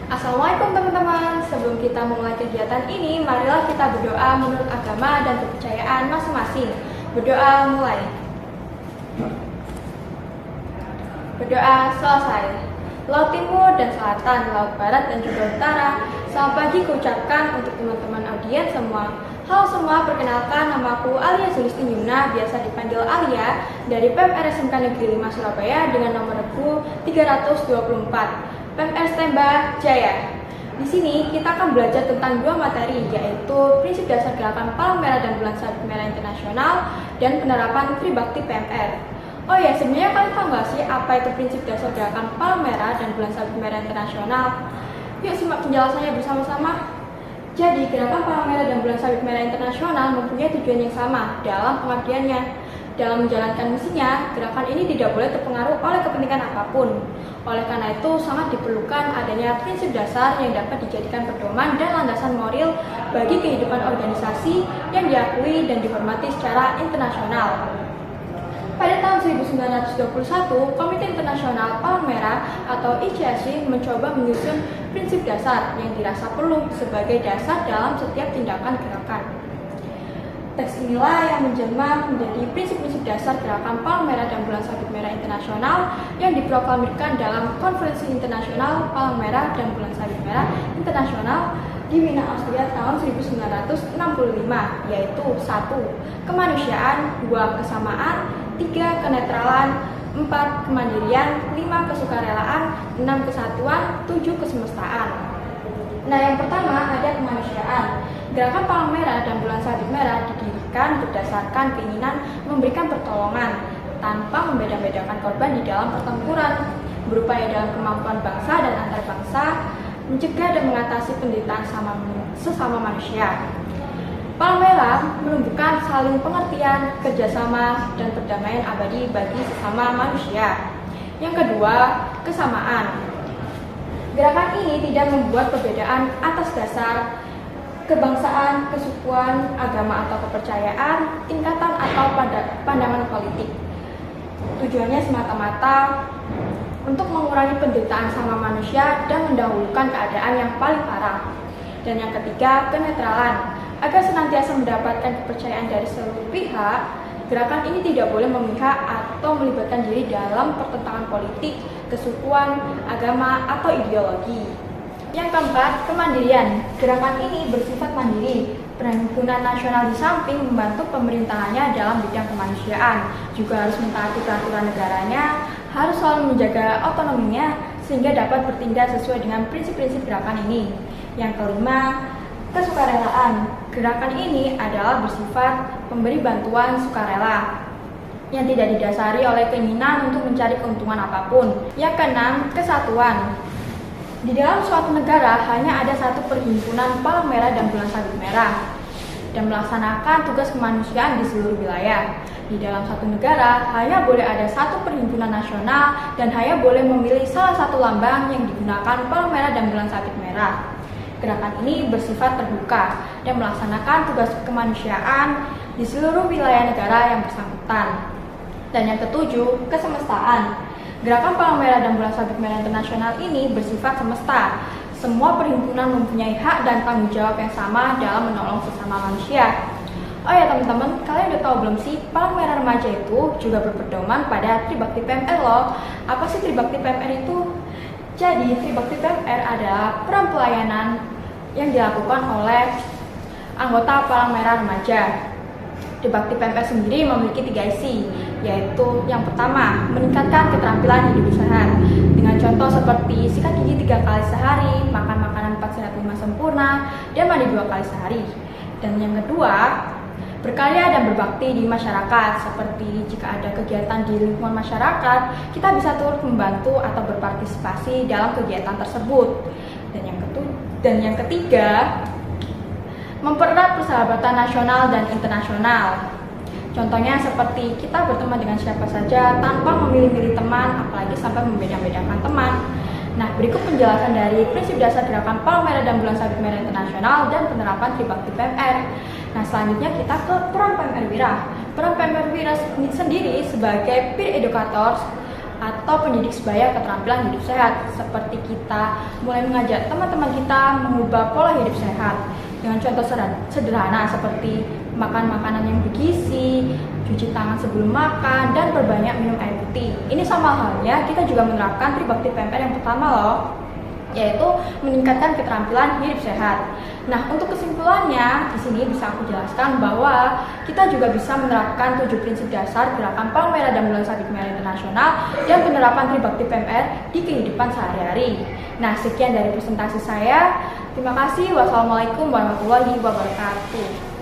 Assalamualaikum teman-teman. Sebelum kita memulai kegiatan ini, marilah kita berdoa menurut agama dan kepercayaan masing-masing. Berdoa mulai. Berdoa selesai. Laut Timur dan Selatan, Laut Barat dan juga Utara. Selamat pagi kuucapkan untuk teman-teman audiens semua. Halo semua, perkenalkan namaku Alia Sulisti Yumna, biasa dipanggil Alia, dari PMR SMK Negeri 5 Surabaya dengan nomor regu 324. PMR Tembak Jaya. Di sini kita akan belajar tentang dua materi, yaitu prinsip dasar gerakan Palang Merah dan Bulan Sabit Merah Internasional dan penerapan Tribakti PMR. Oh ya, sebenarnya kalian tahu nggak sih apa itu prinsip dasar gerakan Palang Merah dan Bulan Sabit Merah Internasional? Yuk simak penjelasannya bersama-sama. Jadi, gerakan Palang Merah dan Bulan Sabit Merah Internasional mempunyai tujuan yang sama dalam pengabdiannya. Dalam menjalankan misinya, gerakan ini tidak boleh terpengaruh oleh kepentingan apapun. Oleh karena itu, sangat diperlukan adanya prinsip dasar yang dapat dijadikan pedoman dan landasan moral bagi kehidupan organisasi yang diakui dan dihormati secara internasional. Pada tahun 1921, Komite Internasional Palang Merah atau ICRC mencoba menyusun prinsip dasar yang dirasa perlu sebagai dasar dalam setiap tindakan gerakan. Teks inilah yang menjelma menjadi prinsip-prinsip dasar gerakan Palang Merah dan Bulan Sabit Merah Internasional yang diproklamirkan dalam Konferensi Internasional Palang Merah dan Bulan Sabit Merah Internasional di Wina, Austria tahun 1965, yaitu 1. Kemanusiaan, 2. Kesamaan, 3. Kenetralan, 4. Kemandirian, 5. Kesukarelaan, 6. Kesatuan, 7. Kesemestaan. Nah, yang pertama ada kemanusiaan. Gerakan Palang Merah dan Bulan Sabit Merah didirikan berdasarkan keinginan memberikan pertolongan tanpa membeda-bedakan korban di dalam pertempuran, berupaya dalam kemampuan bangsa dan antar bangsa, mencegah dan mengatasi penderitaan sesama manusia. Palang Merah menumbuhkan saling pengertian, kerjasama, dan perdamaian abadi bagi sesama manusia. Yang kedua, kesamaan. Gerakan ini tidak membuat perbedaan atas dasar kebangsaan, kesukuan, agama atau kepercayaan, tingkatan atau pandangan politik. Tujuannya semata-mata untuk mengurangi penderitaan sama manusia dan mendahulukan keadaan yang paling parah. Dan yang ketiga, kenetralan. Agar senantiasa mendapatkan kepercayaan dari seluruh pihak, gerakan ini tidak boleh memihak atau melibatkan diri dalam pertentangan politik, kesukuan, agama, atau ideologi. Yang keempat, kemandirian. Gerakan ini bersifat mandiri. Perhimpunan nasional di samping membantu pemerintahannya dalam bidang kemanusiaan, juga harus mentaati peraturan negaranya, harus selalu menjaga otonominya sehingga dapat bertindak sesuai dengan prinsip-prinsip gerakan ini. Yang kelima, kesukarelaan. Gerakan ini adalah bersifat pemberi bantuan sukarela yang tidak didasari oleh keinginan untuk mencari keuntungan apapun. Yang keenam, kesatuan. Di dalam suatu negara hanya ada satu perhimpunan Palang Merah dan Bulan Sabit Merah dan melaksanakan tugas kemanusiaan di seluruh wilayah. Di dalam satu negara hanya boleh ada satu perhimpunan nasional dan hanya boleh memilih salah satu lambang yang digunakan Palang Merah dan Bulan Sabit Merah. Gerakan ini bersifat terbuka dan melaksanakan tugas kemanusiaan di seluruh wilayah negara yang bersangkutan. Dan yang ketujuh, kesemestaan. Gerakan Palang Merah dan Bulan Sabit Merah Internasional ini bersifat semesta. Semua perhimpunan mempunyai hak dan tanggung jawab yang sama dalam menolong sesama manusia. Oh ya teman-teman, kalian udah tahu belum sih, Palang Merah Remaja itu juga berpedoman pada Tribakti PMR loh. Apa sih Tribakti PMR itu? Jadi, Tribakti PMR adalah peran pelayanan yang dilakukan oleh anggota Palang Merah Remaja. Tribakti PMR sendiri memiliki 3 isi, yaitu yang pertama, meningkatkan keterampilan hidup sehat dengan contoh seperti sikat gigi 3 kali sehari, makan makanan 4 sehat 5 sempurna, dan mandi 2 kali sehari. Dan yang kedua, berkarya dan berbakti di masyarakat, seperti jika ada kegiatan di lingkungan masyarakat, kita bisa turut membantu atau berpartisipasi dalam kegiatan tersebut. Dan yang ketiga, mempererat persahabatan nasional dan internasional. Contohnya seperti kita berteman dengan siapa saja tanpa memilih-milih teman, apalagi sampai membeda-bedakan teman. Nah, berikut penjelasan dari prinsip dasar gerakan Palang Merah dan Bulan Sabit Merah Internasional dan penerapan Tribakti PMR. Nah, selanjutnya kita ke peran PMR Wira. Peran PMR Wira sendiri sebagai peer educator atau pendidik sebaya keterampilan hidup sehat, seperti kita mulai mengajak teman-teman kita mengubah pola hidup sehat dengan contoh sederhana seperti makan makanan yang bergizi, cuci tangan sebelum makan, dan perbanyak minum air putih. Ini sama halnya kita juga menerapkan Tribakti PMR yang pertama loh, yaitu meningkatkan keterampilan hidup sehat. Nah, untuk kesimpulannya, di sini bisa aku jelaskan bahwa kita juga bisa menerapkan 7 prinsip dasar gerakan Palang Merah dan Bulan Sabit Merah Internasional dan penerapan Tribakti PMR di kehidupan sehari-hari. Nah, sekian dari presentasi saya. Terima kasih. Wassalamualaikum warahmatullahi wabarakatuh.